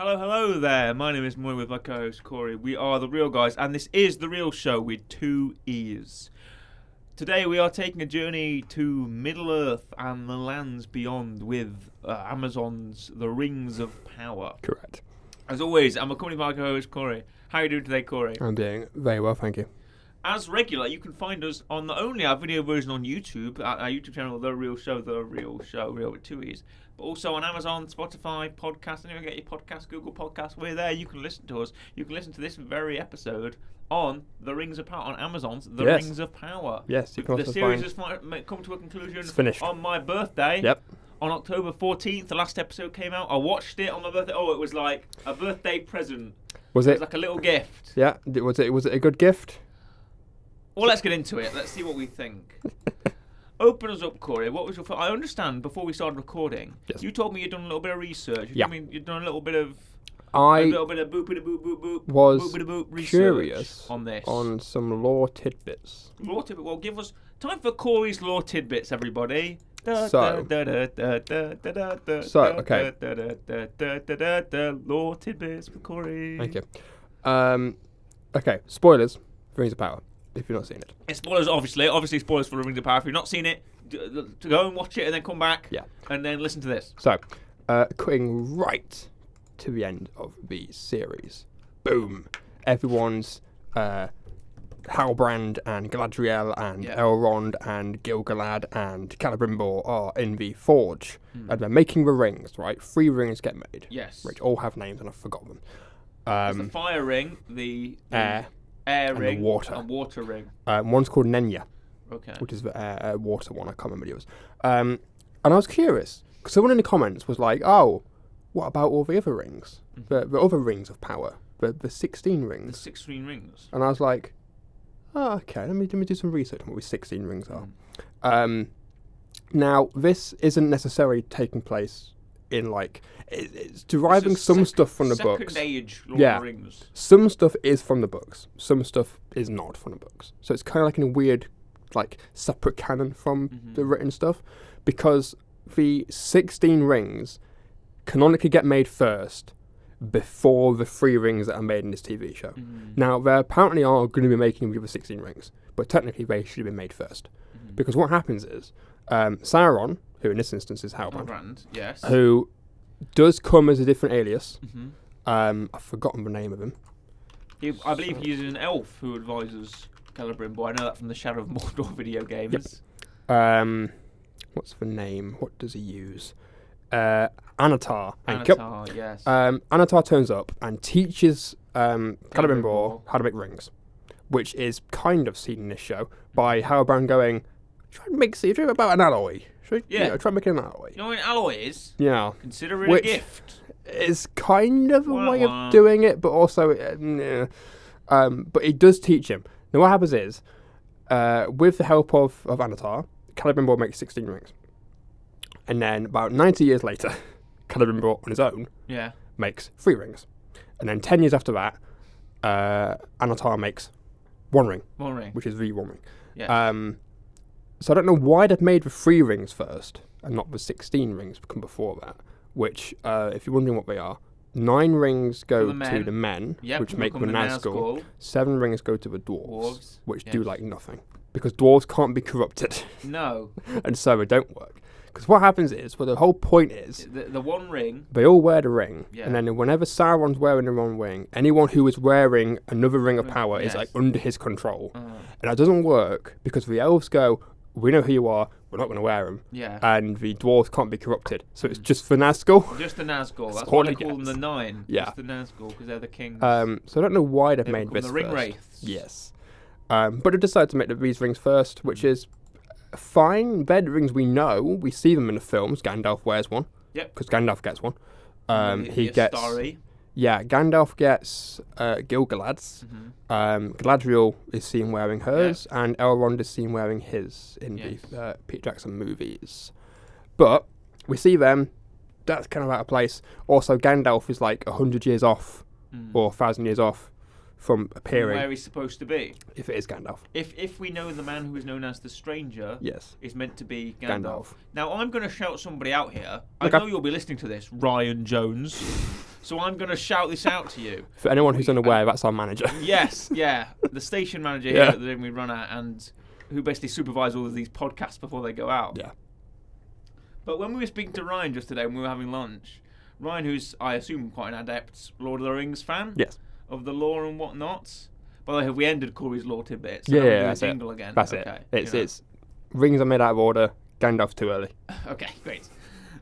Hello there. My name is Moy with my co-host Corey. We are The Real Guys, and this is The Real Show with 2 E's. Today we are taking a journey to Middle-earth and the lands beyond with Amazon's The Rings of Power. Correct. As always, I'm accompanied by my co-host Corey. How are you doing today, Corey? I'm doing very well, thank you. As regular, you can find us on not only our video version on YouTube, our YouTube channel, The Real Show, Real with 2 E's, but also on Amazon, Spotify, podcast, anywhere you get your podcast, Google Podcasts, we're there. You can listen to us. You can listen to this very episode on The Rings of Power, on Amazon's The Rings of Power. Yes, you can The also series find... has come to a conclusion. It's finished. On my birthday. Yep. On October 14th, the last episode came out. I watched it on my birthday. Oh, it was like a birthday present. Was It it? was like a little gift. Yeah. Was it a good gift? Well, let's get into it. Let's see what we think. Open us up, Corey. What was your? I understand. Before we started recording, yes. You told me you'd done a little bit of research. Yeah. You'd done a little bit of. I a little bit of boop was boop research curious on this. on some lore tidbits. Law tidbit. Well, give us time for Corey's lore tidbits, everybody. Okay. Law tidbits with Corey. Thank you. Okay. Spoilers. Rings of Power. If you've not seen it. It's spoilers, obviously spoilers for The Rings of Power. If you've not seen it, to go and watch it and then come back. Yeah. And then listen to this. So, cutting right to the end of the series. Boom. Everyone's Halbrand and Galadriel and Elrond and Gil-galad and Celebrimbor are in the forge. And they're making the rings, right? 3 rings get made. Yes. Which all have names and I've forgotten them. There's the fire ring, the air ring, the water. and water ring. One's called Nenya, which is the water one. I can't remember what it was. And I was curious, because someone in the comments was like, oh, what about all the other rings? The other rings of power, the 16 rings. The 16 rings. And I was like, oh, okay, let me do some research on what these 16 rings are. Now, this isn't necessarily taking place in it's deriving some stuff from the books. Second age Lord of the Rings. Some stuff is from the books. Some stuff is not from the books. So it's kind of like in a weird, separate canon from the written stuff, because the 16 rings canonically get made first before the 3 rings that are made in this TV show. Now, they apparently are going to be making the other 16 rings, but technically they should have been made first. Because what happens is, Sauron, who in this instance is Halbrand, who does come as a different alias. I've forgotten the name of him. I believe he's an elf who advises Celebrimbor. I know that from the Shadow of Mordor video games. Yep. What's the name? What does he use? Anatar. Yes. Anatar turns up and teaches Celebrimbor how to make rings, which is kind of seen in this show by Halbrand going, try and make a dream about an alloy. Try making an alloy. You know what an alloy is? Yeah. Consider it a gift. It's kind of a way of doing it, but also, but he does teach him. Now what happens is, with the help of Anatar, Celebrimbor makes 16 rings. And then about 90 years later, Celebrimbor on his own makes 3 rings. And then 10 years after that, Anatar makes 1 ring. 1 ring. Which is the 1 ring. Yes. So I don't know why they've made the 3 rings first and not the 16 rings come before that, which, if you're wondering what they are, 9 rings go to the men, which make the Nazgul. 7 rings go to the dwarves, which do nothing. Because dwarves can't be corrupted. No. And so they don't work. Because what happens is, the whole point is... The 1 ring... They all wear the ring. Yeah. And then whenever Sauron's wearing the wrong ring, anyone who is wearing another ring of power is under his control. And that doesn't work because the elves go, we know who you are, we're not going to wear them. Yeah. And the dwarves can't be corrupted. So it's just for Nazgul. Just the Nazgul. That's why they call them the 9. Yeah. Just the Nazgul, because they're the kings. So I don't know why they've made this the ring first. wraiths. Yes. But they decided to make these rings first, which is fine. They're the rings we know. We see them in the films. Gandalf wears one. Yep. Because Gandalf gets one. He gets... Starry. Yeah, Gandalf gets gil-galad's. Galadriel is seen wearing hers, and Elrond is seen wearing his in the Peter Jackson movies. But we see them. That's kind of out of place. Also, Gandalf is 100 years off, or 1,000 years off from appearing. Where he's supposed to be. If it is Gandalf. If we know the man who is known as the Stranger is meant to be Gandalf. Gandalf. Now, I'm going to shout somebody out here. I know you'll be listening to this, Ryan Jones. So I'm going to shout this out to you. For anyone who's unaware, that's our manager. Yes, yeah. The station manager here at the thing we run at, and who basically supervises all of these podcasts before they go out. Yeah. But when we were speaking to Ryan just today when we were having lunch, Ryan, who's, I assume, quite an adept Lord of the Rings fan. Yes. Of the lore and whatnot. By the way, have we ended Corey's lore tidbits? Yeah, that's it. Again? That's okay. it. It's rings are made out of order. Gandalf's too early. Okay, great.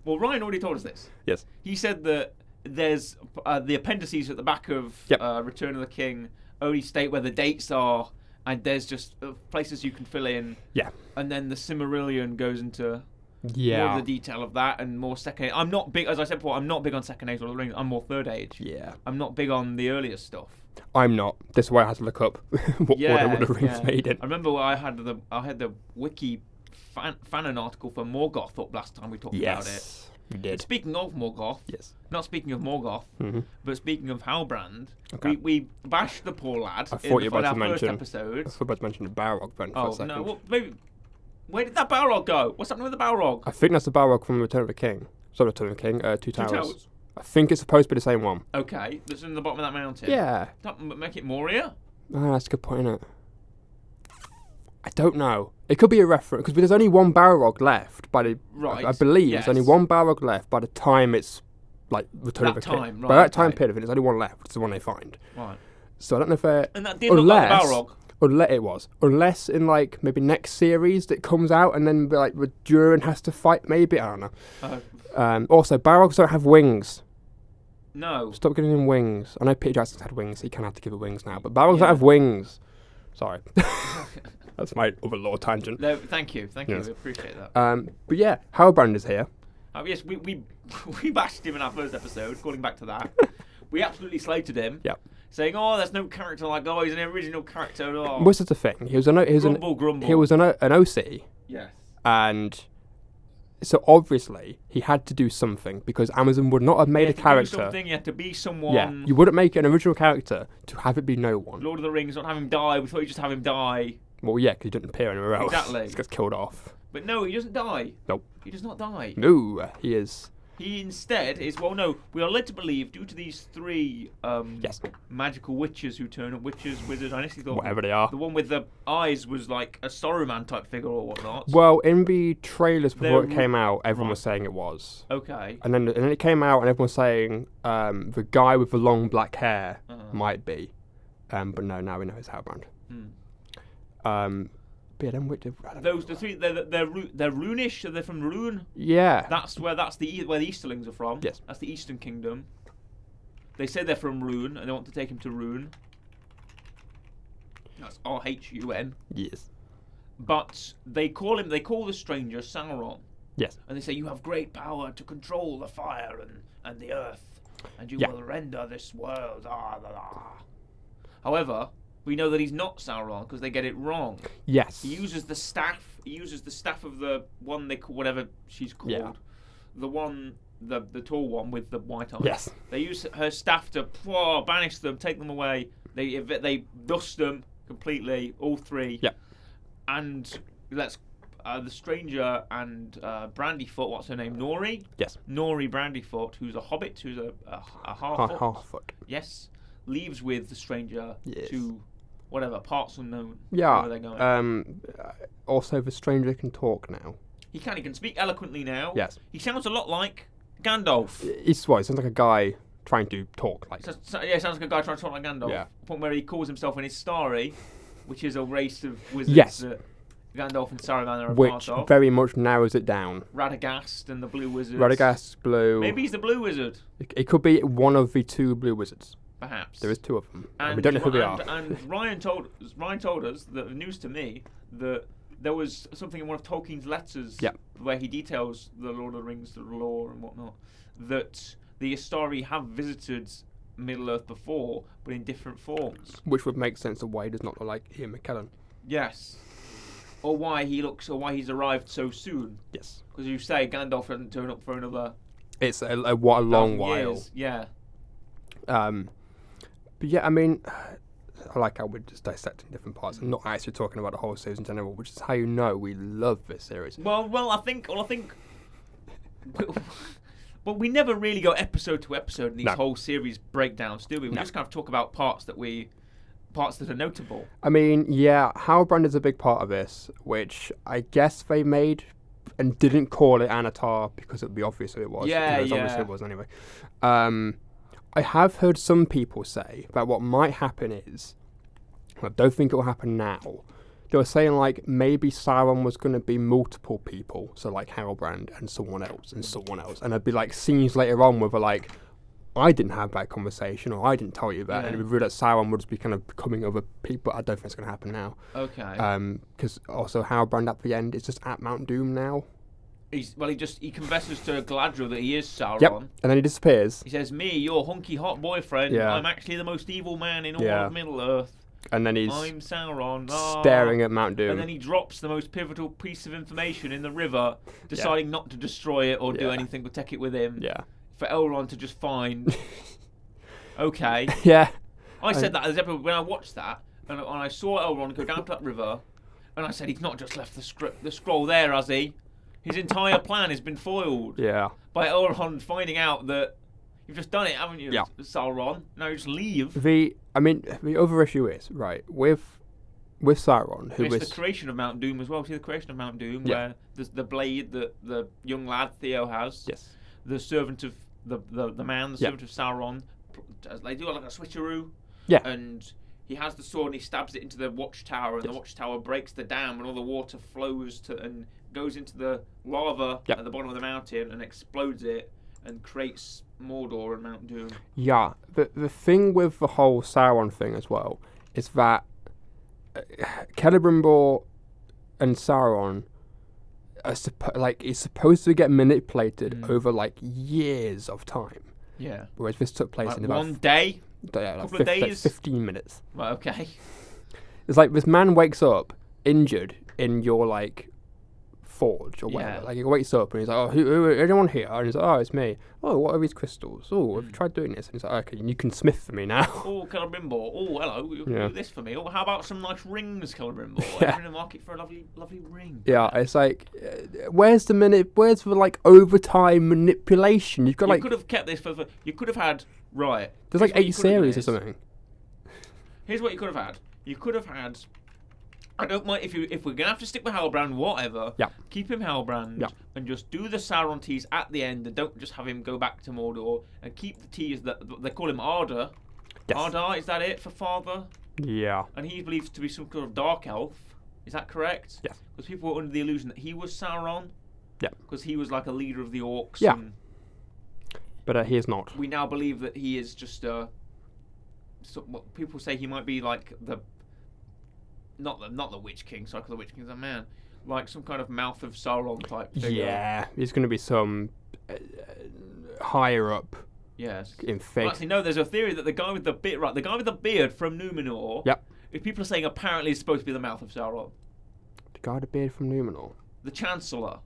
Well, Ryan already told us this. Yes. He said that there's the appendices at the back of Return of the King only state where the dates are, and there's just places you can fill in. Yeah. And then the Silmarillion goes into more of the detail of that and more second age. I'm not big, as I said before, I'm not big on second age Lord of the Rings. I'm more third age. Yeah. I'm not big on the earlier stuff. I'm not. This is why I had to look up what order Lord of the Rings made in. I remember I had the wiki fanon article for Morgoth up last time we talked about it. You did. But speaking of Morgoth, not speaking of Morgoth, but speaking of Halbrand, we bashed the poor lad I thought you were in about our to first mention. episode. I thought you were about to mention the Balrog then for a second. No, well, maybe. Where did that Balrog go? What's happening with the Balrog? I think that's the Balrog from Return of the King. Sorry, Return of the King. Two Towers. I think it's supposed to be the same one. Okay, that's in the bottom of that mountain. Yeah. That make it Moria? Oh, that's a good point, isn't it? I don't know. It could be a reference because there's only one Balrog left by the. Right. I believe there's only one Balrog left by the time it's like Return of the King. Right, by that time period, there's only one left, which is the one they find. Right. So I don't know if they're. And that did look like the Balrog. Unless in like maybe next series that comes out and then like Durin has to fight. Maybe I don't know. Also, Balrogs don't have wings. No. Stop giving him wings. I know Peter Jackson's had wings. He can have to give it wings now, but Balrogs don't have wings. Sorry. That's my other lore tangent. No, thank you. We appreciate that. But yeah, Halbrand is here. Yes, we bashed him in our first episode. Calling back to that, we absolutely slated him. Yep. Saying, there's no character like, he's an original character. Oh. What's the thing? He was an OC. Yes. And so obviously he had to do something because Amazon would not have made a character. Do something. You had to be someone. Yeah. You wouldn't make an original character to have it be no one. Lord of the Rings, not have him die. We thought you'd just have him die. Well, yeah, because he didn't appear anywhere else. Exactly. He gets killed off. But no, he doesn't die. Nope. He does not die. No, he is. He instead is, we are led to believe, due to these three magical witches who turn up, wizards, I honestly thought whatever they are. The one with the eyes was like a Saruman type figure or whatnot. Well, in the trailers before it came out, everyone was saying it was. Okay. And then it came out and everyone was saying the guy with the long black hair might be. But no, now we know it's Halbrand. But yeah, then the three, they're Runish. So they're from Rune. Yeah. That's where the Easterlings are from. Yes. That's the Eastern Kingdom. They say they're from Rune and they want to take him to Rune. That's R-H-U-N. Yes. But they call the stranger Sauron. Yes. And they say, you have great power to control the fire and the earth, and you will render this world. However, we know that he's not Sauron because they get it wrong. Yes. He uses the staff. He uses the staff of the one they call, whatever she's called. Yeah. The one, the tall one with the white eyes. Yes. They use her staff to banish them, take them away. They dust them completely, all three. Yeah. And the stranger and Brandyfoot, what's her name? Nori? Yes. Nori Brandyfoot, who's a hobbit, who's a half-foot. Half-foot. Yes. Leaves with the stranger to whatever, parts unknown. Yeah. Where they're going. Also, the stranger can talk now. He can speak eloquently now. Yes. He sounds a lot like Gandalf. He sounds like a guy trying to talk like. Sounds like a guy trying to talk like Gandalf. Yeah. The point where he calls himself an Istari, which is a race of wizards that Gandalf and Saruman are a part of. Which very much narrows it down. Radagast and the Blue Wizards. Radagast, Blue. Maybe he's the Blue Wizard. It could be one of the two Blue Wizards. Perhaps. There is two of them. And we don't know who they are. And Ryan told us the news to me that there was something in one of Tolkien's letters where he details the Lord of the Rings, the lore and whatnot, that the Istari have visited Middle-earth before, but in different forms. Which would make sense of why he does not look like Ian McKellen. Yes. Or why he's arrived so soon. Yes. Because you say Gandalf doesn't turn up for another... It's a long while. Years. Yeah. But yeah, I mean, I like how we're just dissecting different parts and not actually talking about the whole series in general, which is how you know we love this series. Well, I think But we never really go episode to episode in these No. whole series breakdowns, do we? We No. just kind of talk about parts that are notable. I mean, yeah, Halbrand is a big part of this, which I guess they made and didn't call it Anatar because it would be obvious who it was. Yeah, Even though yeah. obviously it was anyway. I have heard some people say that what might happen is, I don't think it will happen now. They were saying like maybe Sauron was going to be multiple people, so like Halbrand and someone else, and there'd be like scenes later on where they're like, I didn't have that conversation, or I didn't tell you that, Yeah. and we reveal that Sauron would just be kind of becoming other people. I don't think it's going to happen now. Okay. Because also Halbrand at the end is just at Mount Doom now. He confesses to Galadriel that he is Sauron. Yep, and then he disappears, He says, "Me, your hunky hot boyfriend. Yeah. I'm actually the most evil man in all Yeah. of Middle Earth. and then he's I'm Sauron." staring at Mount Doom. And then he drops the most pivotal piece of information in the river, deciding not to destroy it or do Yeah. anything but take it with him. Yeah. For Elrond to just find. Okay. Yeah. I said that as episode when I watched that, and I saw Elrond go down to that river, and I said, he's not just left the scroll there, has he? His entire plan has been foiled Yeah. by Elrond finding out that you've just done it, haven't you, Yeah. Sauron? Now you just leave. The other issue is, right, with Sauron, who It's is the creation of Mount Doom as well. See the creation of Mount Doom, Yeah. where there's the blade that the young lad Theo has, yes, the servant of the man, the Yeah. servant of Sauron. They do like a switcheroo. Yeah. And he has the sword and he stabs it into the watchtower, and the watchtower breaks the dam, and all the water flows and goes into the lava Yeah. at the bottom of the mountain and explodes it and creates Mordor and Mount Doom. yeah. The thing with the whole Sauron thing as well is that Celebrimbor and Sauron are is supposed to get manipulated over like years of time, Yeah. whereas this took place Like in about one day? like couple of days? 15 minutes. Right, okay. It's like this man wakes up injured in your like forge or whatever. Yeah. Like he wakes up and he's like, "Oh, who anyone here?" And he's like, "Oh, it's me." "Oh, what are these crystals?" "Oh, have you tried doing this?" And he's like, "Okay, you can smith for me now." Oh, Celebrimbor. Oh, hello. You can Yeah. do this for me. Oh, how about some nice rings, Celebrimbor? Yeah. I'm in the market for a lovely ring. Yeah, it's like, where's the like overtime manipulation? You've got You like, could have kept this for. You could have had. Right. there's like here's what 8 you could have series done or is- something. Here's what you could have had. You could have had. I don't mind if we're gonna have to stick with Halbrand, whatever. Yeah. Keep him Halbrand. Yeah. And just do the Sauron tease at the end, and don't just have him go back to Mordor. And keep the tease that they call him Ardar. Yes. Ardar, is that it for father? Yeah. And he believed to be some kind of dark elf. Is that correct? Yes. Because people were under the illusion that he was Sauron. Yeah. Because he was like a leader of the orcs. Yeah. And But he is not. we now believe that he is just what people say he might be like not the Witch King. Sorry, 'cause the Witch King's a man. Like some kind of mouth of Sauron type figure. Yeah, he's going to be some higher up Yes. in Well, fate. actually, no. There's a theory that the guy with the beard from Numenor. Yep. If people are saying apparently is supposed to be the mouth of Sauron, The guy with the beard from Numenor. the Chancellor,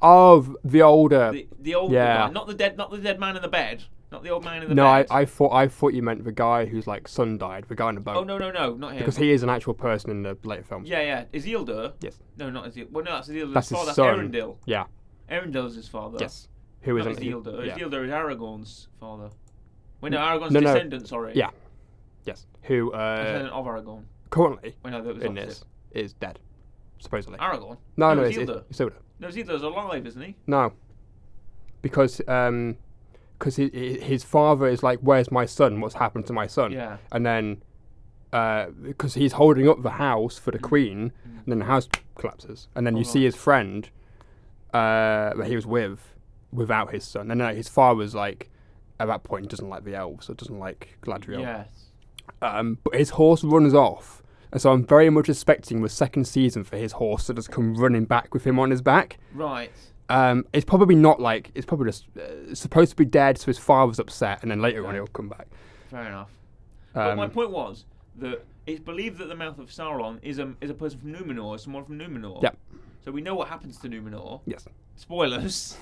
Oh, the older. the old Yeah. guy, not the dead man in the bed, not the old man in the No, bed. I thought you meant the guy whose like son died, the guy in the boat. Oh no, not him. Because he is an actual person in the later films. Yeah. Isildur. Yes. No, not Isildur. Well, no, that's Isildur's That's his father. son. That's Erendil. Yeah. Erendil's his father. Yes. Who is Not Isildur. Yeah. Isildur is Aragorn's father. Wait, no, Aragorn's No. descendant. Sorry. Yeah. Yes. Who Descendant of Aragorn. currently Wait, no, that was in opposite. this is dead, supposedly. Aragorn. No, no, it's Isildur. Isildur. No, Isildur's alive, isn't he? No. Because his father is like, "Where's my son? What's happened to my son?" Yeah. And then because he's holding up the house for the queen, and then the house collapses, and then you see his friend that he was without his son, and then his father's like at that point doesn't like the elves or doesn't like Galadriel. Yes. But his horse runs off, and so I'm very much expecting the second season for his horse to just come running back with him on his back. Right. It's probably not like, it's probably just supposed to be dead, so his father's upset, and then later on he'll come back. Fair enough. But my point was that it's believed that the mouth of Sauron is a person from Numenor, someone from Numenor. Yep. So we know what happens to Numenor. Yes. Spoilers.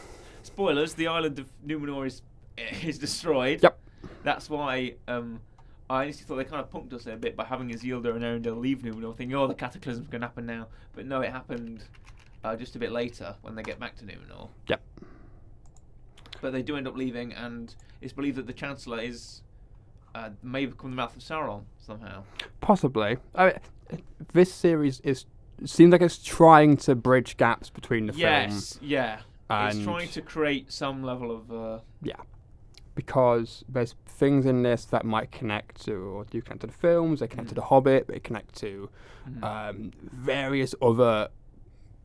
The island of Numenor is destroyed. Yep. That's why I honestly thought they kind of punked us a bit by having Isildur and Erendil leave Numenor, thinking, "Oh, the cataclysm's going to happen now." But no, it happened just a bit later when they get back to Numenor. Yep. But they do end up leaving, and it's believed that the Chancellor is may become the mouth of Sauron somehow. Possibly. This series seems like it's trying to bridge gaps between the Yes, film. yeah. And It's trying to create some level of... because there's things in this that might connect to, or do connect to the films, they connect to The Hobbit, they connect to various other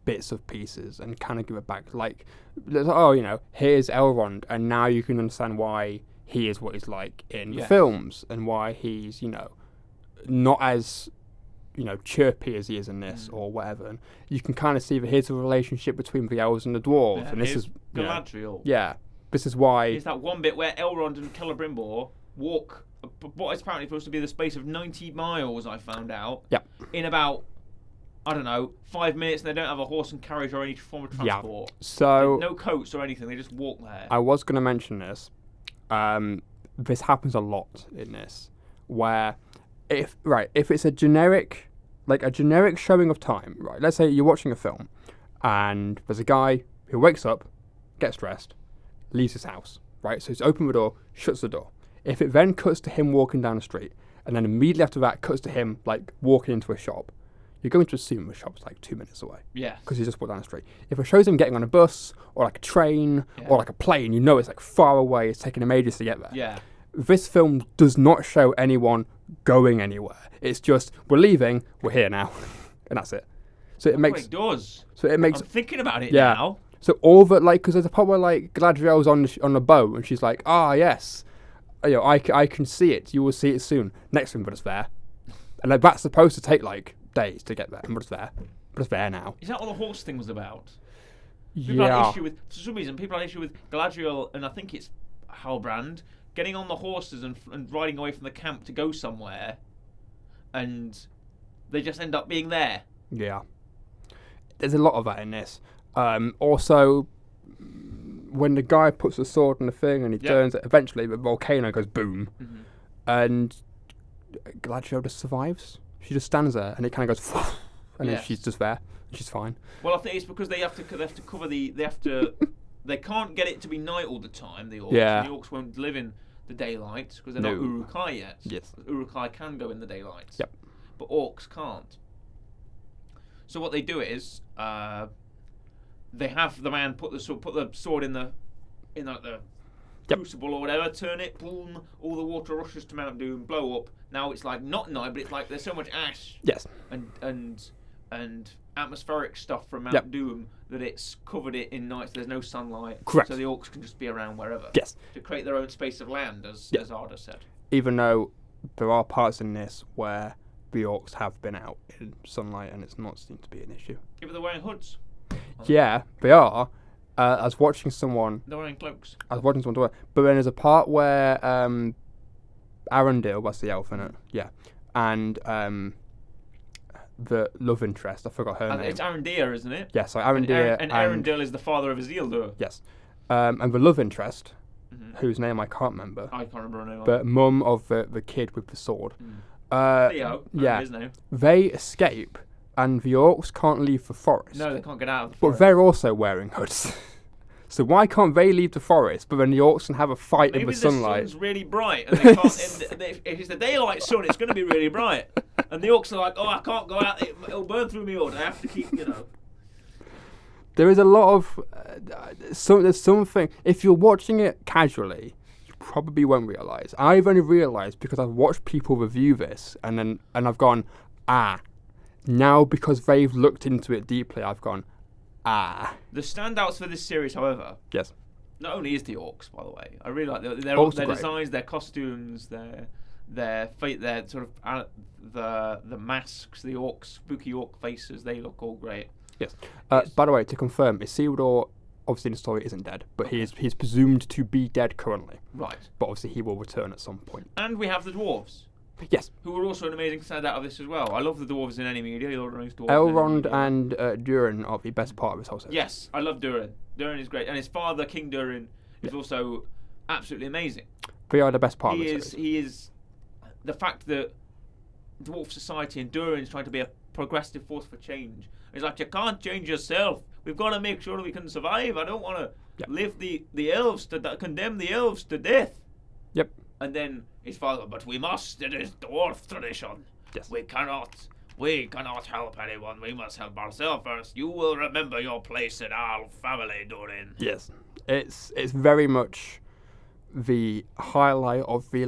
bits of pieces and kind of give it back. Like, oh, here's Elrond, and now you can understand why he is what he's like in the films, and why he's, not as, chirpy as he is in this, or whatever. And you can kind of see that here's a relationship between the elves and the dwarves, and this is... Galadriel. Yeah. This is why... It's that one bit where Elrond and Celebrimbor walk what is apparently supposed to be the space of 90 miles, I found out. Yep. In about, 5 minutes, and they don't have a horse and carriage or any form of transport. Yeah. So... No coats or anything, they just walk there. I was going to mention this. This happens a lot in this, where if it's a generic showing of time, right? Let's say you're watching a film, and there's a guy who wakes up, gets dressed, leaves his house, right? So he's opened the door, shuts the door. If it then cuts to him walking down the street, and then immediately after that cuts to him walking into a shop, you're going to assume the shop's 2 minutes away. Yeah. Because he just walked down the street. If it shows him getting on a bus, or a train, or a plane, it's far away, it's taking him ages to get there. Yeah. This film does not show anyone going anywhere. It's just, we're leaving, we're here now. And that's it. So it makes... It does. So it makes... I'm thinking about it now. So all that, because there's a part where, Galadriel's on the boat, and she's like, yes, I can see it. You will see it soon. Next thing, but it's there. And that's supposed to take, days to get there, but it's there. But it's there now. Is that what the horse thing was about? For for some reason, people had issue with Galadriel, and I think it's Halbrand, getting on the horses and riding away from the camp to go somewhere, and they just end up being there. Yeah. There's a lot of that in this. Also, when the guy puts the sword in the thing and he turns it, eventually the volcano goes boom, and Galadriel just survives. She just stands there, and it kind of goes, and then she's just there. She's fine. Well, I think it's because they have to cover they can't get it to be night all the time. The orcs. Yeah. The orcs won't live in the daylight because they're not Uruk-hai yet. Yes. Uruk-hai can go in the daylight. Yep. But orcs can't. So what they do is they have the man put the sword in the crucible or whatever, turn it, boom, all the water rushes to Mount Doom, blow up. Now it's not night, but it's there's so much ash. Yes. And atmospheric stuff from Mount Doom that it's covered it in night, so there's no sunlight. Correct. So the orcs can just be around wherever. Yes. To create their own space of land, as Arda said. Even though there are parts in this where the orcs have been out in sunlight and it's not seemed to be an issue. Yeah, but they're wearing hoods. Yeah, they are. I was watching someone... They're wearing cloaks. I was watching someone do it. But then there's a part where Arundel, that's the elf in it, and the love interest, I forgot her name. It's Arondir, isn't it? Yeah, so Arondir and Arundel is the father of Isildur. Yes. And the love interest, whose name I can't remember. I can't remember her name. But mum of the kid with the sword. Theo, yeah, his name. They escape, and the orcs can't leave the forest. No, they can't get out of the But forest. they're also wearing hoods. So why can't they leave the forest, but then the orcs can have a fight in the sunlight? Maybe the sun's really bright, and they can't. If it's the daylight sun, it's going to be really bright. And the orcs are like, I can't go out. It'll burn through me, or I have to keep, There is a lot of... there's something... If you're watching it casually, you probably won't realise. I've only realised because I've watched people review this, and I've gone, now because they've looked into it deeply, I've gone, The standouts for this series, however... Yes. Not only is the orcs, by the way. I really like their designs, their costumes, their fate, their sort of the masks, the orcs, spooky orc faces. They look all great. Yes. By the way, to confirm, Isildur, obviously in the story, isn't dead, but he's presumed to be dead currently. Right. But obviously he will return at some point. And we have the dwarves. Yes. Who are also an amazing standout of this as well. I love the dwarves in any media. Lord of the Rings dwarves. Elrond and Durin are the best part of this whole series. Yes, I love Durin. Durin is great, and his father, King Durin, is also absolutely amazing. They are the best part of the series. He is the fact that dwarf society and Durin is trying to be a progressive force for change. It's like, you can't change yourself. We've got to make sure we can survive. I don't want to Yep. Live the elves condemn the elves to death. Yep. And then his father, but we must. It is dwarf tradition. Yes. We cannot help anyone. We must help ourselves first. You will remember your place in our family, Dorin. Yes. It's very much the highlight of the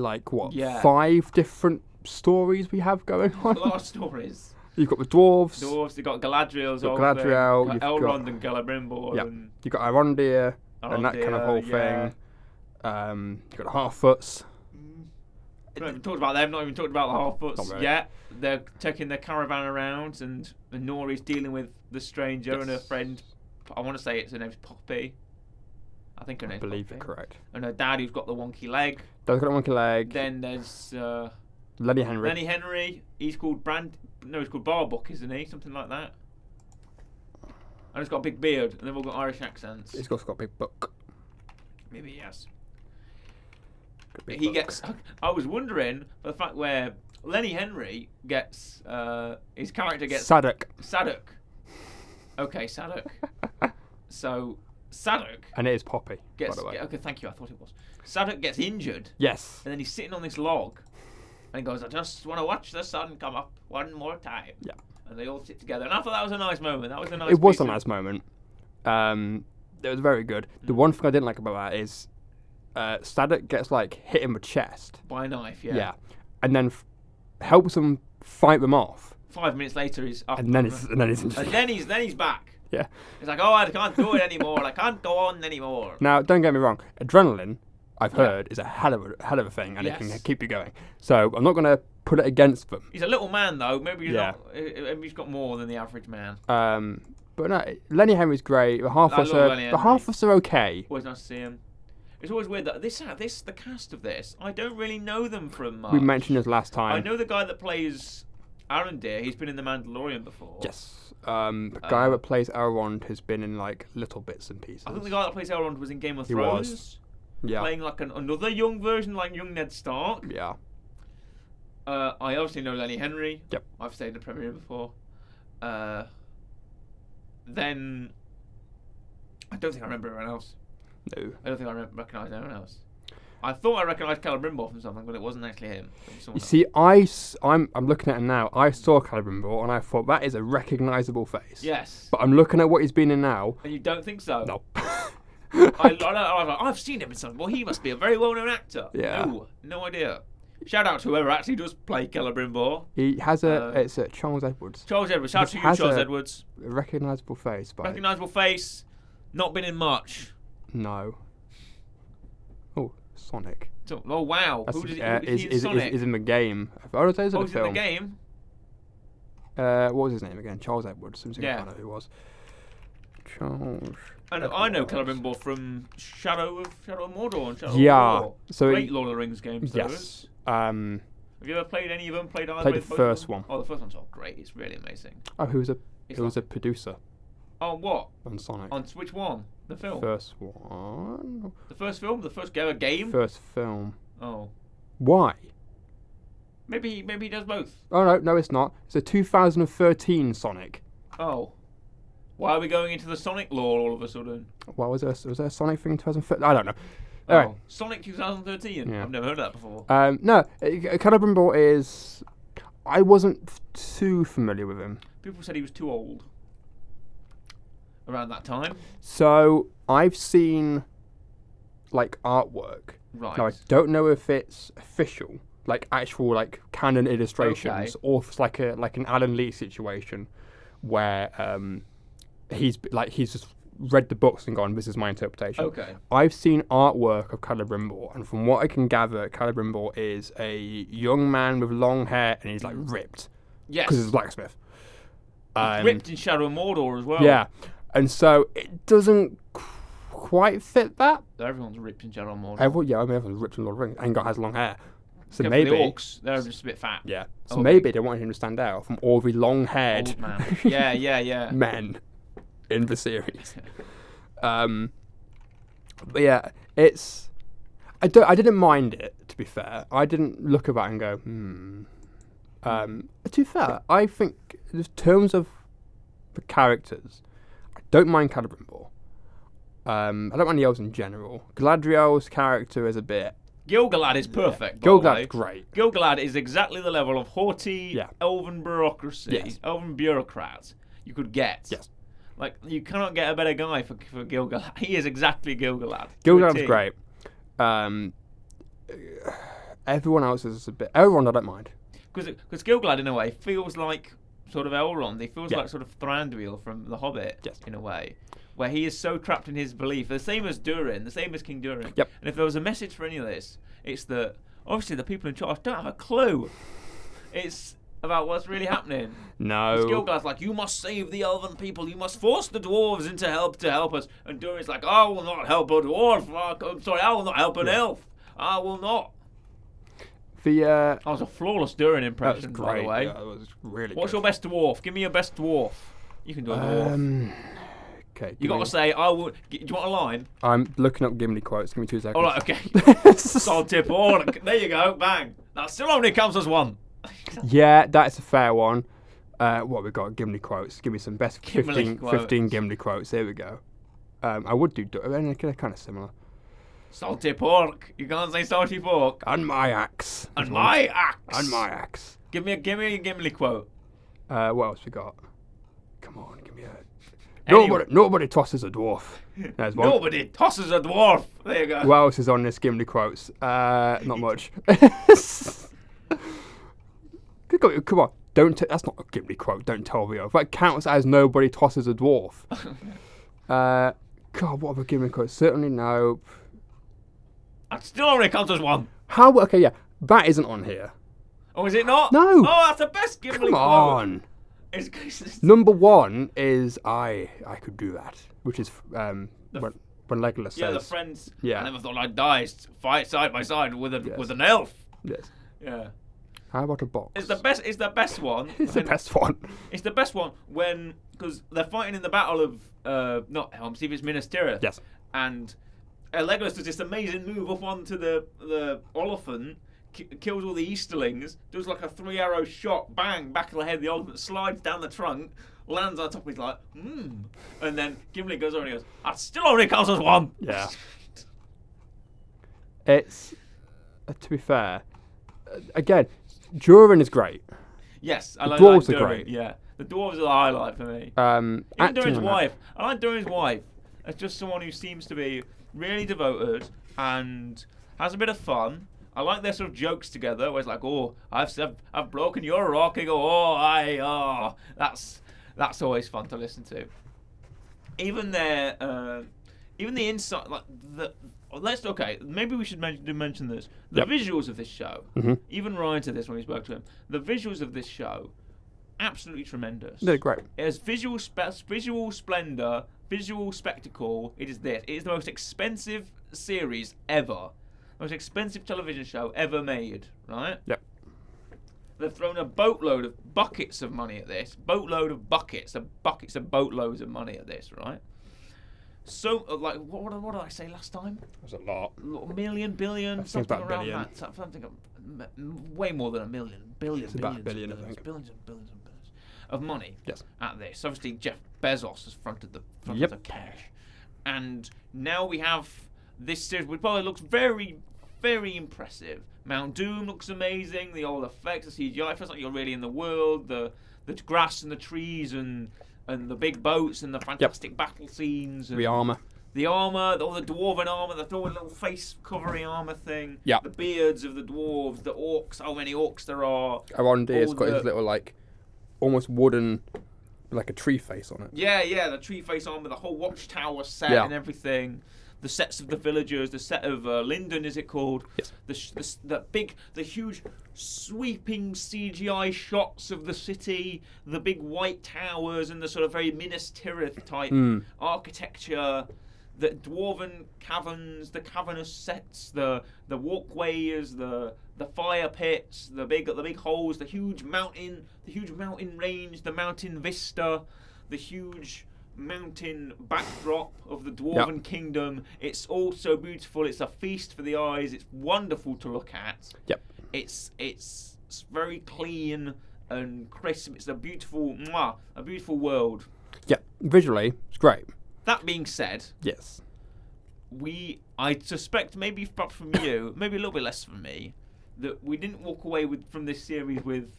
5 different stories we have going on. A lot of stories. You've got the dwarves. They've got Galadriel's. You've got Galadriel. You've Elrond and Celebrimbor. Yeah. And You've got Arondir and that kind of whole thing. You've got the Half-Foots. Not even talked about them. Not even talked about the Half-Foots really. yet. They're taking their caravan around, and Nori's dealing with the stranger and her friend. I want to say her name's Poppy. I think her name's Poppy. I believe you're correct. And her dad, who's got the wonky leg. Dad's got a wonky leg. Then there's Lenny Henry. Lenny Henry. He's called he's called Barbuck, isn't he? Something like that. And he's got a big beard, and they've all got Irish accents. He's also got a big book. Maybe yes. Big He book. gets. I was wondering for the fact where Lenny Henry gets his character gets Sadok. Okay, Sadok. So Sadok And it is Poppy, gets. by the way. Okay, thank you. I thought it was. Sadok gets injured, Yes. and then he's sitting on this log, and he goes, "I just want to watch the sun come up one more time." Yeah. And they all sit together, and I thought that was a nice moment. That was a nice. It was piece a of- nice moment. It was very good. The one thing I didn't like about that is Sadok gets hit in the chest. by a knife. Yeah. Yeah. And then helps them fight them off. 5 minutes later, he's up. And then he's then he's back. Yeah. He's like, "Oh, I can't do it anymore. I can't go on anymore." Now, don't get me wrong. Adrenaline, I've heard, is a hell of a thing, and it can Yes. keep you going. So I'm not going to put it against them. He's a little man, though. Maybe he's Yeah. not. Maybe he's got more than the average man. But no, Lenny Henry's great. The Half-Foots love Lenny Henry. are okay. Always nice to see him. It's always weird that the cast of this, I don't really know them from much. We mentioned this last I time. know the guy that plays Arondir. He's been in The Mandalorian before. Yes. The guy that plays Elrond has been in little bits and pieces. I think the guy that plays Elrond was in Game of He Thrones. was. Yeah. Playing another young version, like young Ned Stark. Yeah. I obviously know Lenny Henry. Yep. I've stayed in the premiere before. Then I don't think I remember anyone else. No. I don't think I recognise anyone else. I thought I recognised Celebrimbor from something, but it wasn't actually him. It was You someone else. see, I'm looking at him now. I saw Celebrimbor and I thought that is a recognisable face. Yes. But I'm looking at what he's been in now. And you don't think so? No. I was like, I've seen him in something. Well, he must be a very well-known actor. Yeah. No idea. Shout out to whoever actually does play Celebrimbor. He has it's Charles Edwards. Charles Edwards. Shout out to you, Has Charles a- Edwards. A recognisable face, but Recognisable face. Not been in much. no. Oh, Sonic. So, oh wow. That's, Who did he in Sonic? is in the game. Oh, those are Oh, the he's in film. the game. What was his name again? Charles Edwards. Yeah. I know who it was. Charles. And I know Celebrimbor from Shadow of Mordor and Shadow Yeah, of War. so Great Lord of the Rings games. Those. Yes. Have you ever played any of them? Played either? Played the both of first them? one. Oh, the first one's great. It's really amazing. Oh, who was a It's who was a producer Oh, what? on Sonic? On which one? The film. First one. The first film. The first ever game. First film. Oh, Why? maybe he does both. Oh no, it's not. It's a 2013 Sonic. Oh, why are we going into the Sonic lore all of a sudden? What was there? Was there a Sonic thing in 2013? I don't know. Anyway. Oh, Sonic 2013. Yeah. I've never heard of that before. No, Celebrimbor is. I wasn't too familiar with him. People said he was too old. Around that time. So I've seen artwork. Right. Now I don't know if it's official, actual canon illustrations, Okay. or if it's an Alan Lee situation where he's just read the books and gone, this is my interpretation. Okay. I've seen artwork of Celebrimbor, and from what I can gather, Celebrimbor is a young man with long hair, and he's ripped Yes. because he's a blacksmith. Ripped in Shadow of Mordor as well. Yeah, and so it doesn't quite fit that. Everyone's ripped in Shadow of Mordor. Everyone's ripped in Lord of the Rings and has long hair. So Except for maybe the orcs, they're just a bit fat. Yeah. So Okay. maybe they wanted him to stand out from all the long-haired Old man. Yeah. men in the series. But yeah, it's. I didn't mind it. To be fair, I didn't look at that and go, To be fair, I think in terms of the characters, I don't mind Celebrimbor. I don't mind the elves in general. Galadriel's character is a bit... Gil-galad is perfect. Gil-galad's great. Gil-galad is exactly the level of haughty elven bureaucracy, Yes. elven bureaucrat you could get. Yes. Like, you cannot get a better guy for Gil-galad. He is exactly Gil-galad. Gil-galad's great. Everyone else is a bit... Everyone I don't mind. Because Gil-galad, in a way, feels like sort of Elrond. He feels Yeah. like sort of Thranduil from The Hobbit, Yes. in a way. Where he is so trapped in his belief, the same as Durin, the same as King Durin. Yep. And if there was a message for any of this, it's that obviously the people in charge don't have a clue. It's about what's really happening. No. Gil-galad's like, you must save the elven people, you must force the dwarves into help to help us. And Durin's like, I will not help a dwarf. I'm sorry, I will not help an elf. I will not. That was a flawless Durin impression, great. by the way. Yeah, that was really What's good. your best dwarf? Give me your best dwarf. You can do a dwarf. Okay. You got to say, I will. Do you want a line? I'm looking up Gimli quotes. Give me 2 seconds. All right, okay. Salt tip orc. There you go. Bang. That still only counts as one. Yeah, that's a fair one. What we got? Gimli quotes. Give me some best Gimli 15 Gimli quotes. Here we go. I would do. They're kind of similar. Salty pork. You can't say salty pork. On my axe. On my axe. On my axe. Give me a Gimli quote. What else we got? Come on, give me a. Anyway. Nobody tosses a dwarf. There's one. Nobody tosses a dwarf. There you go. Who else is on this Gimli quotes? Not much. Come on, that's not a Gimli quote. Don't tell me off. That counts as nobody tosses a dwarf. God, what other Gimli quotes? Certainly no. That still only counts as one. How? Okay, yeah, that isn't on here. Oh, is it not? No. Oh, that's the best Gimli quote. Come on. It's Number 1 is I could do that, which is when Legolas says. Yeah, the friends. Yeah. I never thought I'd die. Fight side by side with an elf. Yes. Yeah. How about a box? It's the best. It's the best one. It's the best one. It's the best one because they're fighting in the battle of not Helm's Deep, it's Minas Tirith. Yes. And Legolas does this amazing move up onto the Oliphant, kills all the Easterlings, does like a 3-arrow shot, bang, back of the head. The Oliphant slides down the trunk, lands on top. He's like, and then Gimli goes over and he goes, "That still only counts as one." Yeah. It's to be fair, again, Durin is great. Yes, the dwarves are Durin, great. Yeah, the dwarves are the highlight for me. Even Durin's wife. I like Durin's wife. As just someone who seems to be really devoted and has a bit of fun. I like their sort of jokes together, where it's like, "Oh, I've broken your rock." They go, that's always fun to listen to. Even the inside, like maybe we should mention this. The visuals of this show, even Ryan to this when we spoke to him, the visuals of this show, absolutely tremendous. They're great. It has visual splendor, visual spectacle. It is this. It is the most expensive series ever. Most expensive television show ever made, right? Yep. They've thrown a boatload of buckets of money at this. Boatload of buckets of boatloads of money at this, right? So, like, what did I say last time? That's a lot. Million, billion, something about around billion. that. Something way more than a million. It's about a billion, I think. Billions and billions of money. Yes. At this. Obviously, Jeff Bezos has fronted the cash, and now we have this series, which probably looks very, very impressive. Mount Doom looks amazing. The old effects, the CGI feels like you're really in the world. The grass and the trees and the big boats and the fantastic battle scenes. And the armor, all the dwarven armor, the little face covering armor thing. Yeah. The beards of the dwarves, the orcs. How many orcs there are? Arondir's got his little almost wooden, like a tree face on it. Yeah, the tree face armor, the whole watchtower set and everything. The sets of the villagers, the set of Linden, is it called? Yes. The huge sweeping CGI shots of the city, the big white towers, and the sort of very Minas Tirith type architecture, the dwarven caverns, the cavernous sets, the walkways, the fire pits, the big holes, the huge mountain range, the mountain vista, the huge mountain backdrop of the dwarven kingdom. It's all so beautiful. It's a feast for the eyes. It's wonderful to look at. Yep. It's very clean and crisp. It's a beautiful world. Yeah, visually, it's great. That being said, yes, I suspect maybe from you, maybe a little bit less from me, that we didn't walk away from this series with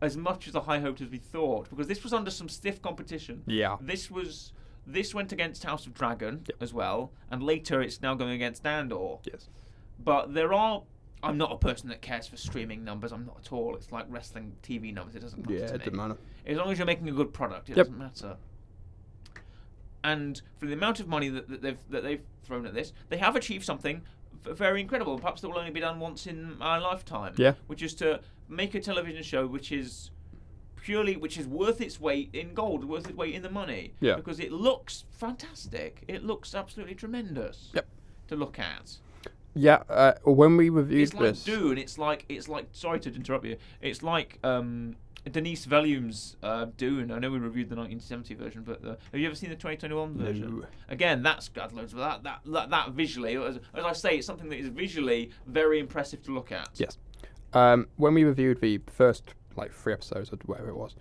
as much as the high hopes as we thought, because this was under some stiff competition. Yeah. This went against House of Dragon as well, and later it's now going against Andor. Yes. But I'm not a person that cares for streaming numbers. I'm not at all. It's like wrestling TV numbers. It doesn't matter to me. Yeah, it doesn't matter. As long as you're making a good product, it doesn't matter. And for the amount of money that they've thrown at this, they have achieved something very incredible. Perhaps that will only be done once in our lifetime. Yeah. Which is to make a television show which is worth its weight in gold, worth its weight in the money. Yeah. Because it looks fantastic. It looks absolutely tremendous. Yep. To look at. Yeah. When we reviewed It's like this, Dune. It's like. Sorry to interrupt you. It's like Denise Villeneuve's Dune. I know we reviewed the 1970 version, but have you ever seen the 2021 version? No. Again, that's got loads of that visually. As I say, it's something that is visually very impressive to look at. Yes. When we reviewed the first 3 episodes or whatever it was,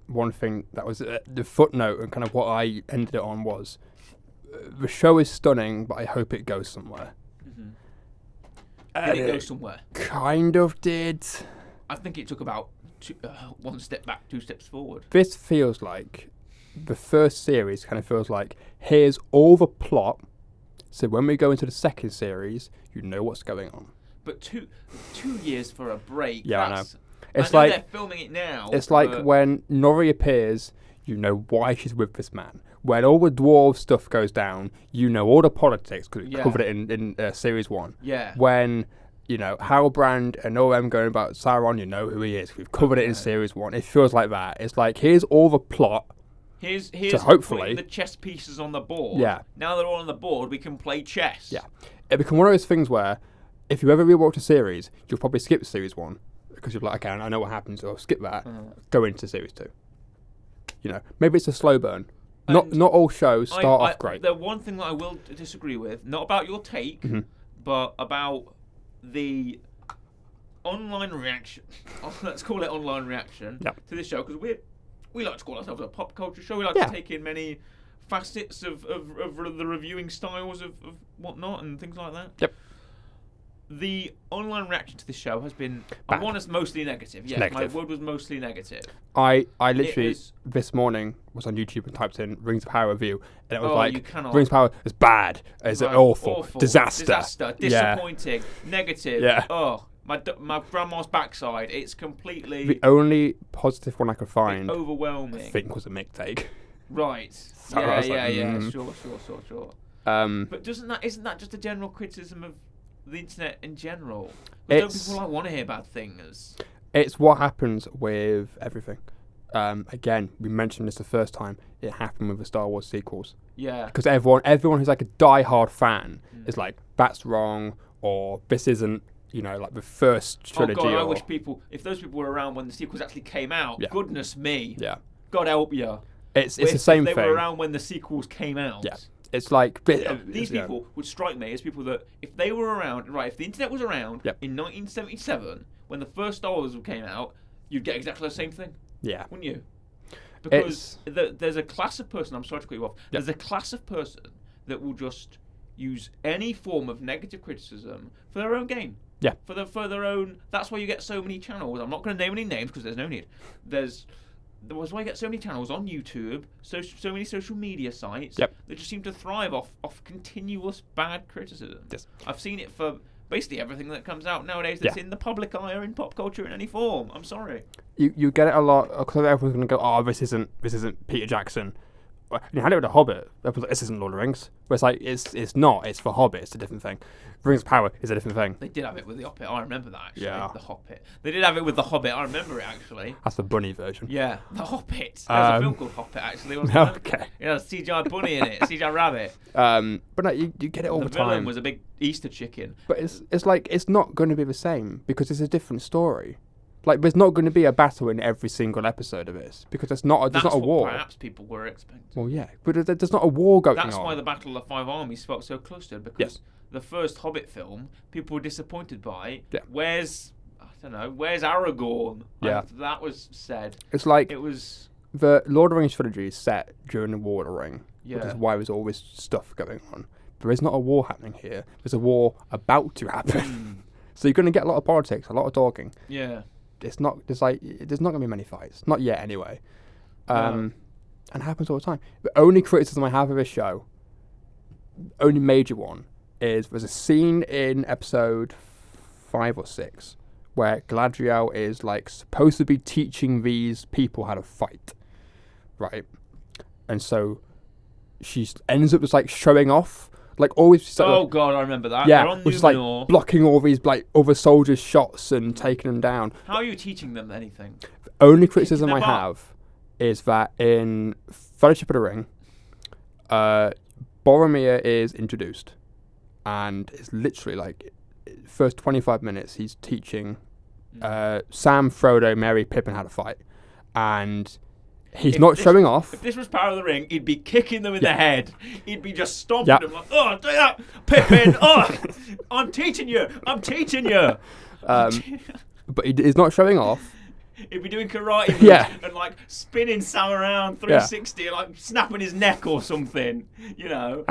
one thing that was the footnote and kind of what I ended it on was the show is stunning, but I hope it goes somewhere. Did it go somewhere? Kind of did. I think it took about 1 step back, 2 steps forward. This feels like the first series kind of feels like here's all the plot, so when we go into the second series, you know what's going on. But 2 years for a break. Yeah, that's, I know. It's I know like they're filming it now. It's like when Nori appears, you know why she's with this man. When all the dwarf stuff goes down, you know all the politics because we covered it in series 1. Yeah. When Halbrand and all them going about Sauron, you know who he is. We've covered it in series 1. It feels like that. It's like here's all the plot. Here's hopefully putting the chess pieces on the board. Yeah. Now they're all on the board, we can play chess. Yeah. It becomes one of those things where if you ever rewatch a series, you'll probably skip series 1 because you're like, okay, I know what happens, so I'll skip that. Go into series 2. Maybe it's a slow burn. Not all shows start off great. The one thing that I will disagree with, not about your take, but about the online reaction. Let's call it online reaction to this show, because we like to call ourselves a pop culture show. We like to take in many facets of the reviewing styles of whatnot and things like that. Yep. The online reaction to this show has been, I want us mostly negative. Yes, negative. My word was mostly negative. I literally this morning was on YouTube and typed in Rings of Power review, and it was Rings of Power is bad, is awful, disaster, disappointing, negative. Yeah. Oh, my grandma's backside. It's completely the only positive one I could find. Overwhelming. I think was a Mick take. Right. So Sure. But isn't that just a general criticism of the internet in general? Don't people want to hear bad things? It's what happens with everything. Again, we mentioned this the first time. It happened with the Star Wars sequels. Yeah. Because everyone who's like a die-hard fan is like, that's wrong, or this isn't, like the first trilogy. Oh God, I wish if those people were around when the sequels actually came out. Goodness me. Yeah. God help you. It's the same thing. If they were around when the sequels came out. Yeah. It's like these people would strike me as people that if they were around, if the internet was around in 1977 when the first Star Wars came out, you'd get exactly the same thing. Yeah, wouldn't you? Because there's a class of person. I'm sorry to cut you off. There's a class of person that will just use any form of negative criticism for their own gain. Yeah. For their own. That's why you get so many channels. I'm not going to name any names because there's no need. That's why you get so many channels on YouTube, so many social media sites that just seem to thrive off continuous bad criticism. Yes. I've seen it for basically everything that comes out nowadays that's in the public eye or in pop culture in any form. I'm sorry. You get it a lot because everyone's going to go, oh, this isn't Peter Jackson. And you had it with The Hobbit. Everyone's like, this isn't Lord of the Rings. But it's like, it's not. It's for Hobbit. It's a different thing. Rings of Power is a different thing. They did have it with The Hobbit. I remember that, actually. Yeah. The Hobbit. They did have it with The Hobbit. I remember it, actually. That's the bunny version. Yeah. The Hobbit. There's a film called Hobbit, actually, wasn't there? Okay. Yeah, CGI bunny in it. CGI rabbit. But no, you get it all the time. The villain was a big Easter chicken. But it's like, it's not going to be the same because it's a different story. Like, there's not going to be a battle in every single episode of this because there's not a war. Perhaps people were expecting. Well, yeah, but there's not a war going on. That's why the Battle of the Five Armies felt so clustered, because the first Hobbit film, people were disappointed by. Yeah. Where's Aragorn? That was said. It's like it was the Lord of the Rings trilogy is set during the War of the Ring, which Yeah. is why there's always stuff going on. there is not a war happening here. There's a war about to happen. So you're going to get a lot of politics, a lot of talking. Yeah. There's not going to be many fights. Not yet, anyway. And it happens all the time. The only criticism I have of this show, only major one, is there's a scene in episode 5 or 6 where Galadriel is like supposed to be teaching these people how to fight, right? And so she ends up just like showing off, like always. Oh god, I remember that. Yeah, They're on which is like Numenor. blocking all these like other soldiers' shots and taking them down. How are you teaching them anything? Only criticism I them up. have is that in Fellowship of the Ring, Boromir is introduced, and it's literally like first 25 minutes he's teaching Sam, Frodo, Merry, Pippin how to fight, and he's not showing off. If this was Power of the Ring, he'd be kicking them in the head. He'd be just stomping them like, oh, do that, Pippin, oh, I'm teaching you. But he's not showing off. He'd be doing karate moves and like spinning Sam around 360 and like snapping his neck or something, you know.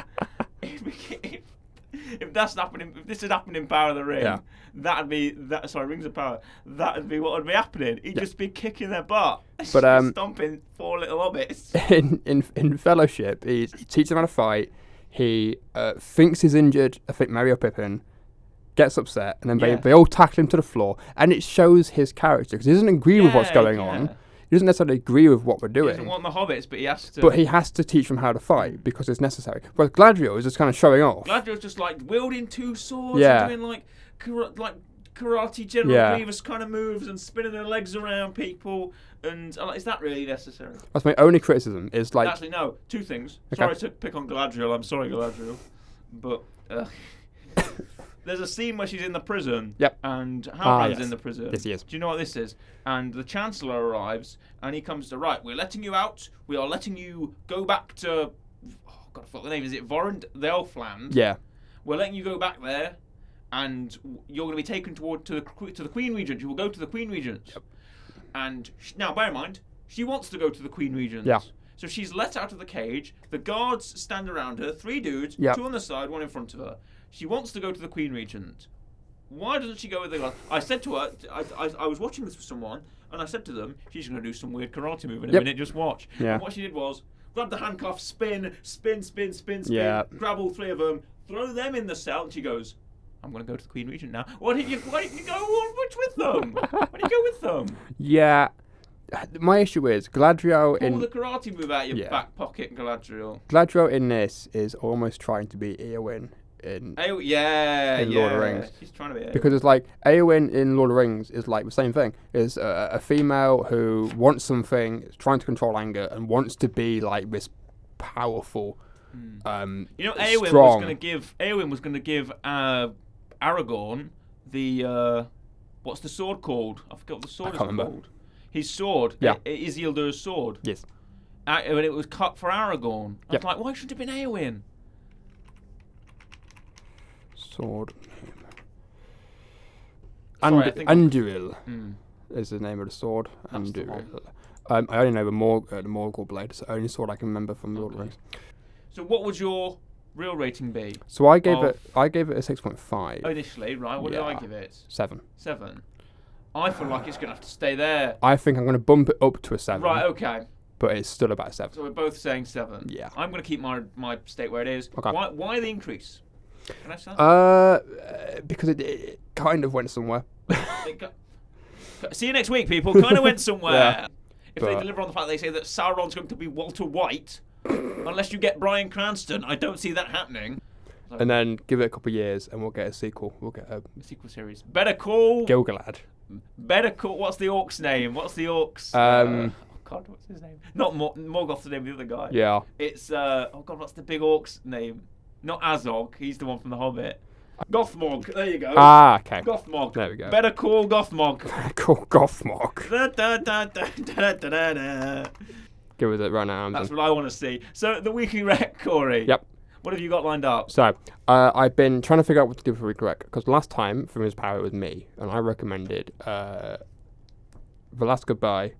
If that's happening, if this had happened in Power of the Ring, that'd be that. Sorry, Rings of Power. That'd be what would be happening. He'd just be kicking their butt, but stomping 4 little hobbits. In Fellowship, he teaches them how to fight. He thinks he's injured. I think Merry or Pippin gets upset, and then they all tackle him to the floor, and it shows his character because he doesn't agree with what's going on. He doesn't necessarily agree with what we're doing. He doesn't want the hobbits, but he has to. But he has to teach them how to fight because it's necessary. Whereas Galadriel is just kind of showing off. Galadriel's just like wielding 2 swords and doing like karate General Grievous kind of moves and spinning her legs around people. And is that really necessary? That's my only criticism. Is like actually no, 2 things. Okay. Sorry to pick on Galadriel. I'm sorry, Galadriel, but. There's a scene where she's in the prison, and Halbrand's in the prison. Yes, he is. Do you know what this is? And the Chancellor arrives, and he comes to, right, we're letting you out. We are letting you go back to, oh, God, I forgot the name. Is it Vorond, the Elfland? Yeah. We're letting you go back there, and you're going to be taken to the Queen Regent. You will go to the Queen Regent. Yep. And now, bear in mind, she wants to go to the Queen Regent. Yeah. So she's let out of the cage. The guards stand around her, 3 dudes, 2 on the side, 1 in front of her. She wants to go to the Queen Regent. Why doesn't she go with the guards? I said to her, I was watching this with someone, and I said to them, she's going to do some weird karate move in a minute, just watch. Yeah. And what she did was, grab the handcuffs, spin, grab all 3 of them, throw them in the cell, and she goes, I'm going to go to the Queen Regent now. Why didn't you go with them? Why didn't you go with them? Yeah. My issue is Galadriel Pull the karate move out of your back pocket, Galadriel. Galadriel in this is almost trying to be Eowyn in Lord of the Rings. She's trying to be Eowyn. Because it's like Eowyn in Lord of the Rings is like the same thing. Is a female who wants something, is trying to control anger, and wants to be like this powerful. Eowyn was going to give Aragorn the what's the sword called? I forgot what the sword is called. His sword, Isildur's sword. Yes. And it was cut for Aragorn. I was like, why shouldn't it have been Eowyn? Sword. Anduril is the name of the sword. Anduril. I only know the Morgul blade. It's the only sword I can remember from Lord of the Rings. So what would your real rating be? So I gave it a 6.5. Initially, right? What did I give it? 7. 7. I feel like it's going to have to stay there. I think I'm going to bump it up to a 7. Right, okay. But it's still about 7. So we're both saying 7. Yeah. I'm going to keep my state where it is. Okay. Why the increase? Can I say that? Because it kind of went somewhere. See you next week, people. Kind of went somewhere. If they deliver on the fact they say that Sauron's going to be Walter White, unless you get Bryan Cranston, I don't see that happening. So, and then give it a couple of years and we'll get a sequel. We'll get a sequel series. Better call Gil-galad. Better call. What's the orc's name? What's the orc's? Oh God, what's his name? Not Morgoth's the name of the other guy. Yeah. It's oh God, what's the big orc's name? Not Azog. He's the one from The Hobbit. Gothmog. There you go. Ah, okay. Gothmog. There we go. Better call Gothmog. Better call Gothmog. Give us it right now. That's what I want to see. So the weekly rec, Corey. Yep. What have you got lined up? So, I've been trying to figure out what to do for weekly rec because last time for His Power it was me, and I recommended The Last Goodbye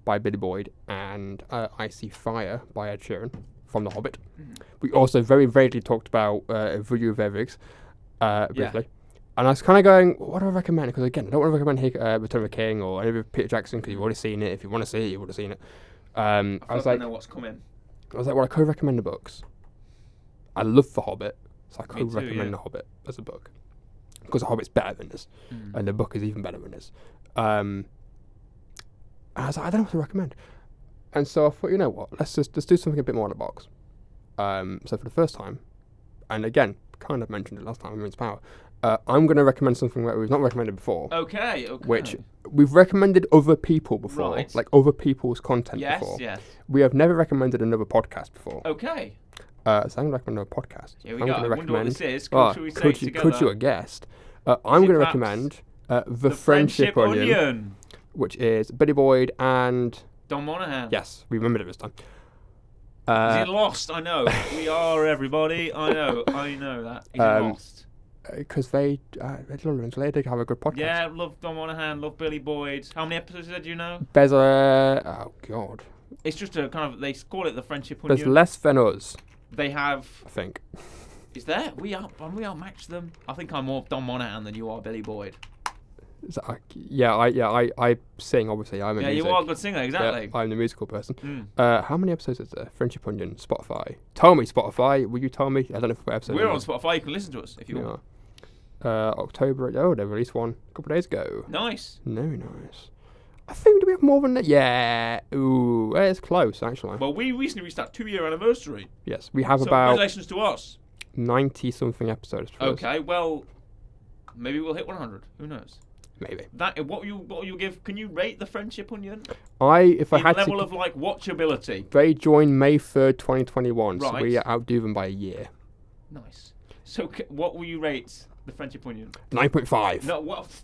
by Billy Boyd and Icy Fire by Ed Sheeran from The Hobbit. We also very vaguely talked about Video of Everix briefly. And I was kind of going, what do I recommend? Because again, I don't want to recommend Return of the King or any of Peter Jackson because you've already seen it. If you want to see it, you would have seen it. I was like, I know what's coming. I was like, well, I could recommend the books. I love The Hobbit, so I could recommend The Hobbit as a book. Because The Hobbit's better than this. And the book is even better than this. And I was like, I don't know what to recommend. And so I thought, you know what, let's do something a bit more out of the box. So for the first time, and again, kind of mentioned it last time in Rings of Power, I'm going to recommend something that we've not recommended before. Okay. Which we've recommended other people before, like other people's content before. Yes. We have never recommended another podcast before. Okay. So I'm going to recommend another podcast. Here we I'm go. going to Wonder what recommend. this is. Should we say it together? Could you have guessed? I'm going to recommend the Friendship Onion, which is Billy Boyd and Don Monaghan. Yes, we remembered it this time. Is he lost? I know. We are, everybody. I know that. Is he lost? Because they did have a good podcast. Yeah, love Don Monaghan, love Billy Boyd. How many episodes did you know? There's oh God. It's just a kind of, they call it the Friendship Onion. There's less than us. They have. I think. Is there? We outmatch them. I think I'm more Don Monaghan than you are Billy Boyd. I sing, obviously. I'm a music. You are a good singer, exactly. Yeah, I'm the musical person. How many episodes is there? Friendship Onion, Spotify. Tell me, Spotify. Will you tell me? I don't know if what episode. We're on Spotify. You can listen to us if you want. October. Oh, they released one a couple of days ago. Nice. Very nice. I think, do we have more than that? Yeah. Ooh, it's close, actually. Well, we recently reached that 2-year anniversary. Yes, we have so about... congratulations to us. 90-something episodes. Okay, well, maybe we'll hit 100. Who knows? Maybe. What will you give? Can you rate the Friendship Onion? If I had level of like watchability. They joined May 3rd, 2021, right. So we outdo them by a year. Nice. So what will you rate the Friendship Onion? 9.5. No, what?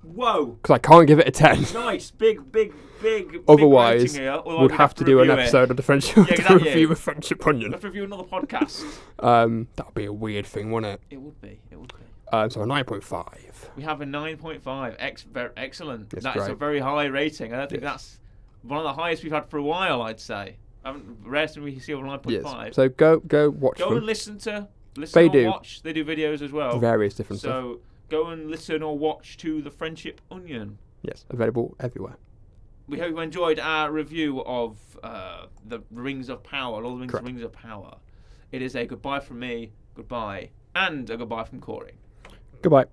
Whoa. Because I can't give it a 10. Nice, big. Otherwise, big here, we'd have to do an episode of the Friendship review of Friendship Onion. Let's review another podcast. That would be a weird thing, wouldn't it? It would be. So a 9.5. We have a 9.5. Excellent. It's That's great. a very high rating. I don't think that's one of the highest we've had for a while, I'd say. Rare to we see over 9.5. Yes. So go watch them. Go and listen They or do. watch. They do videos as well. Various different stuff. So go and listen or watch to the Friendship Onion. Yes, available everywhere. We hope you enjoyed our review of the Rings of Power, Lord of the Rings of Power. It is a goodbye from me, goodbye, and a goodbye from Corey. Goodbye.